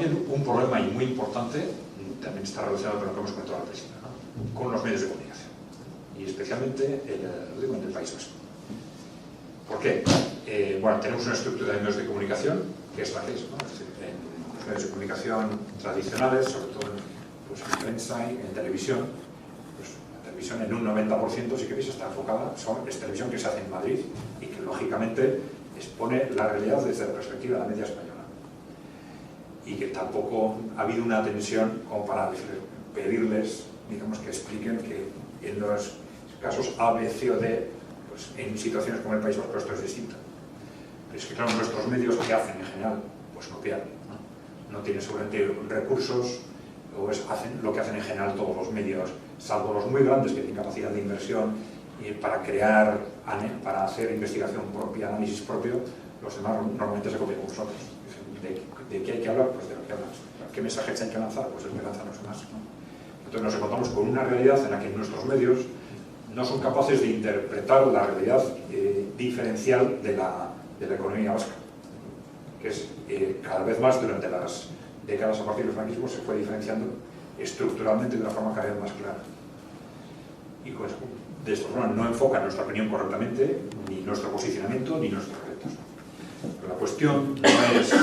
también un problema y muy importante, también está relacionado con lo que hemos comentado al principio, ¿no? Con los medios de comunicación, y especialmente lo digo en el País Vasco. ¿Por qué? Bueno, tenemos una estructura de medios de comunicación que es la que es, ¿no? Es decir, en los medios de comunicación tradicionales, sobre todo en prensa y en televisión, pues la televisión en un 90% sí que veis está enfocada, es televisión que se hace en Madrid y que lógicamente expone la realidad desde la perspectiva de la media española, y que tampoco ha habido una tensión como para pedirles, digamos, que expliquen que en los casos A, B, C o D, pues en situaciones como el País Vasco esto es distinto. Pero es que claro, nuestros medios, ¿qué hacen en general? Pues copiar, ¿no? No tienen seguramente recursos, o hacen lo que hacen en general todos los medios, salvo los muy grandes que tienen capacidad de inversión para crear, para hacer investigación propia, análisis propio. Los demás normalmente se copian con nosotros. ¿De qué hay que hablar? Pues de lo que hablas. ¿Qué mensajes hay que lanzar? Pues el que lanzan los demás, ¿no? Entonces nos encontramos con una realidad en la que nuestros medios no son capaces de interpretar la realidad diferencial de la economía vasca, que es cada vez más durante las décadas a partir del franquismo se fue diferenciando estructuralmente de una forma cada vez más clara. Y pues, de esta forma no enfoca nuestra opinión correctamente, ni nuestro posicionamiento, ni nuestros retos. Pero la cuestión no es,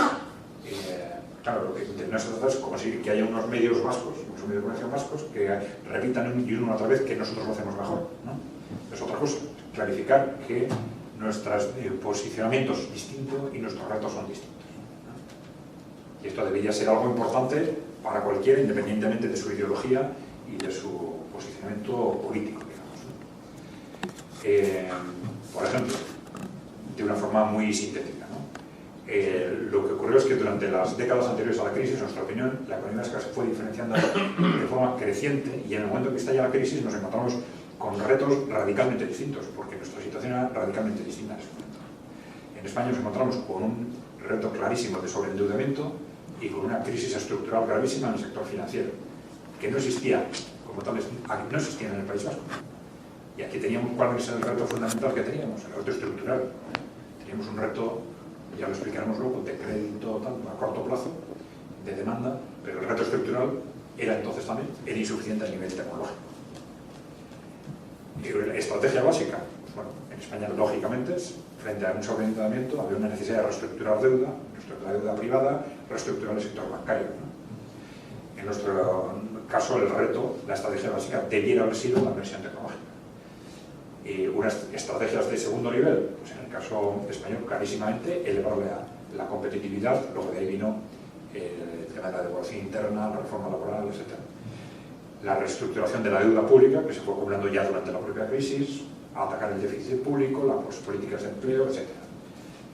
claro, lo que no se trata es conseguir que haya unos medios vascos, unos medios de comunicación vascos, que repitan y una otra vez que nosotros lo hacemos mejor, ¿no? Es otra cosa, clarificar que nuestros posicionamientos son distintos y nuestros retos son distintos, ¿no? Y esto debería ser algo importante para cualquiera, independientemente de su ideología y de su posicionamiento político, digamos, ¿no? Por ejemplo, de una forma muy sintética, ¿no? Lo que ocurrió es que durante las décadas anteriores a la crisis, en nuestra opinión, la economía vasca se fue diferenciando de forma creciente, y en el momento que estalla la crisis nos encontramos con retos radicalmente distintos, porque nuestra situación era radicalmente distinta en ese momento. En España nos encontramos con un reto clarísimo de sobreendeudamiento y con una crisis estructural gravísima en el sector financiero, que no existía, como tal, no existía en el País Vasco. Y aquí teníamos, ¿cuál es el reto fundamental que teníamos? El reto estructural. Teníamos un reto, ya lo explicaremos luego, de crédito a corto plazo, de demanda, pero el reto estructural era entonces también insuficiente a nivel tecnológico. Y la estrategia básica, pues bueno, en España lógicamente, frente a un sobreendeudamiento, había una necesidad de reestructurar deuda, reestructurar deuda privada, reestructurar el sector bancario, ¿no? En nuestro caso, el reto, la estrategia básica debiera haber sido la inversión tecnológica. Y unas estrategias de segundo nivel, pues en el caso español, clarísimamente, elevar la competitividad, luego de ahí vino el tema de la devaluación interna, la reforma laboral, etc. La reestructuración de la deuda pública, que se fue acumulando ya durante la propia crisis, atacar el déficit público, las políticas de empleo, etc.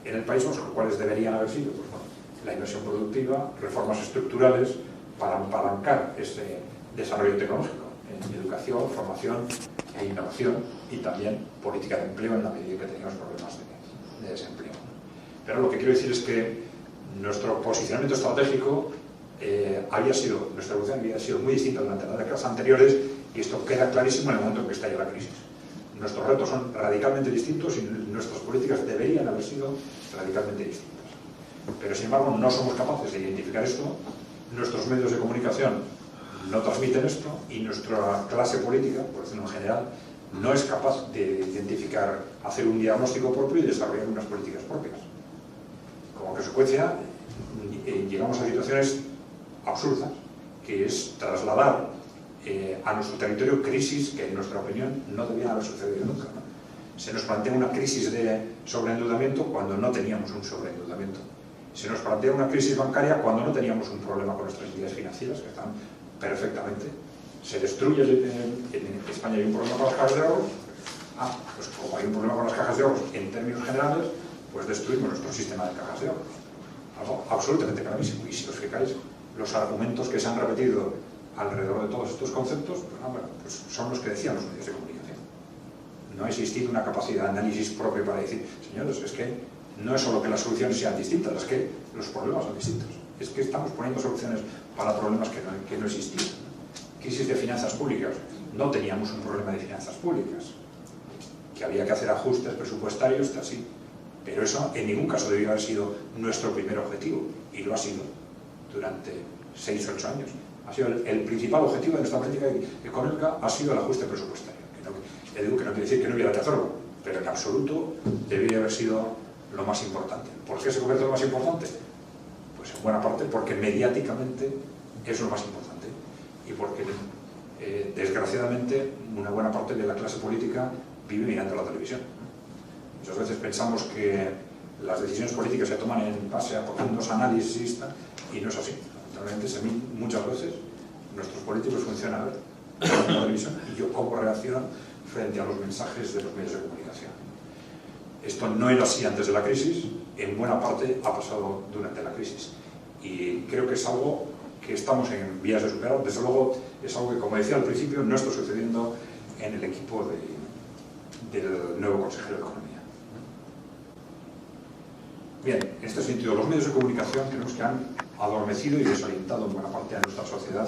En el País Vasco, ¿cuáles deberían haber sido? Pues bueno, la inversión productiva, reformas estructurales para apalancar ese desarrollo tecnológico en educación, formación e innovación, y también política de empleo en la medida que teníamos problemas de desempleo. Pero lo que quiero decir es que nuestro posicionamiento estratégico nuestra evolución había sido muy distinta durante las décadas anteriores, y esto queda clarísimo en el momento en que estalla la crisis. Nuestros retos son radicalmente distintos y nuestras políticas deberían haber sido radicalmente distintas. Pero sin embargo no somos capaces de identificar esto, nuestros medios de comunicación no transmiten esto, y nuestra clase política, por decirlo en general, no es capaz de identificar, hacer un diagnóstico propio y desarrollar unas políticas propias. Como consecuencia, llegamos a situaciones absurdas, que es trasladar a nuestro territorio crisis que, en nuestra opinión, no debían haber sucedido nunca, ¿no? Se nos plantea una crisis de sobreendeudamiento cuando no teníamos un sobreendeudamiento. Se nos plantea una crisis bancaria cuando no teníamos un problema con nuestras entidades financieras, que están perfectamente. Se destruye, en España hay un problema con las cajas de ahorros. Pues como hay un problema con las cajas de ahorros en términos generales, pues destruimos nuestro sistema de cajas de ahorros. Algo absolutamente clarísimo. Y si os fijáis, los argumentos que se han repetido alrededor de todos estos conceptos, pues son los que decían los medios de comunicación. No ha existido una capacidad de análisis propio para decir, señores, es que no es solo que las soluciones sean distintas, es que los problemas son distintos. Es que estamos poniendo soluciones para problemas que no existían. Crisis de finanzas públicas. No teníamos un problema de finanzas públicas. Que había que hacer ajustes presupuestarios, así. Pero eso en ningún caso debió haber sido nuestro primer objetivo, y lo ha sido. durante 6 o 8 años. Ha sido el principal objetivo de nuestra política económica ha sido el ajuste presupuestario. Que no quiere decir que no hubiera que hacerlo, pero en absoluto debería haber sido lo más importante. ¿Por qué se convierte en lo más importante? Pues en buena parte porque mediáticamente es lo más importante y porque desgraciadamente una buena parte de la clase política vive mirando la televisión. Muchas veces pensamos que las decisiones políticas se toman en base a profundos análisis y no es así. Lamentablemente, muchas veces nuestros políticos funcionan en la televisión y yo cómo reacciono frente a los mensajes de los medios de comunicación. Esto no era así antes de la crisis, en buena parte ha pasado durante la crisis y creo que es algo que estamos en vías de superar. Desde luego es algo que, como decía al principio, no está sucediendo en el equipo del nuevo consejero de Economía. Bien, en este sentido, los medios de comunicación tenemos que han adormecido y desorientado en buena parte a nuestra sociedad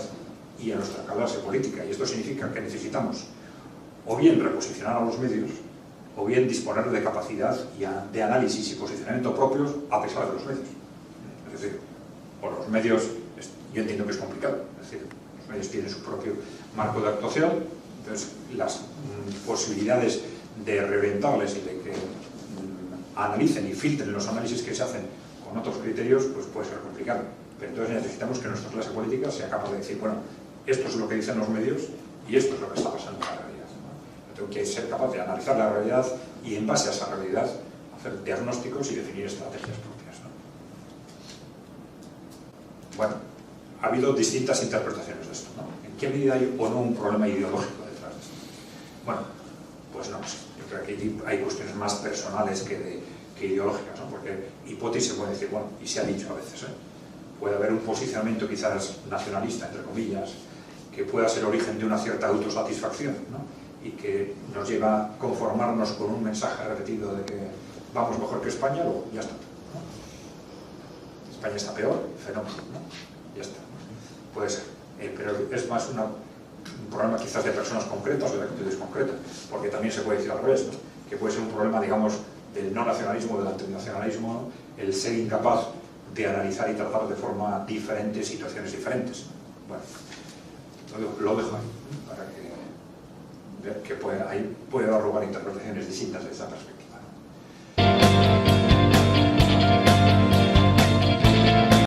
y a nuestra clase política, y esto significa que necesitamos o bien reposicionar a los medios o bien disponer de capacidad de análisis y posicionamiento propios a pesar de los medios. Es decir, o los medios, yo entiendo que es complicado, es decir, los medios tienen su propio marco de actuación, entonces las posibilidades de reventarles y de que analicen y filtren los análisis que se hacen con otros criterios, pues puede ser complicado. Pero entonces necesitamos que nuestra clase política sea capaz de decir, bueno, esto es lo que dicen los medios y esto es lo que está pasando en la realidad, ¿no? Tengo que ser capaz de analizar la realidad y en base a esa realidad hacer diagnósticos y definir estrategias propias, ¿no? Bueno, ha habido distintas interpretaciones de esto, ¿no? ¿En qué medida hay o no un problema ideológico detrás de esto? Bueno, pues no sé. Yo creo que aquí hay cuestiones más personales que ideológicas, ¿no? Porque hipótesis se puede decir, bueno, y se ha dicho a veces, puede haber un posicionamiento quizás nacionalista, entre comillas, que pueda ser origen de una cierta autosatisfacción, ¿no? Y que nos lleva a conformarnos con un mensaje repetido de que vamos mejor que España, luego ya está, ¿no? España está peor, fenómeno, ¿no? Ya está, ¿no? Puede ser, pero es más un problema quizás de personas concretas o de actitudes concretas, porque también se puede decir al revés, ¿no? Que puede ser un problema, digamos, del no nacionalismo, del antinacionalismo, ¿no? El ser incapaz de analizar y tratar de forma diferente situaciones diferentes. Bueno, lo dejo ahí, para que puede dar lugar a interpretaciones distintas de esa perspectiva.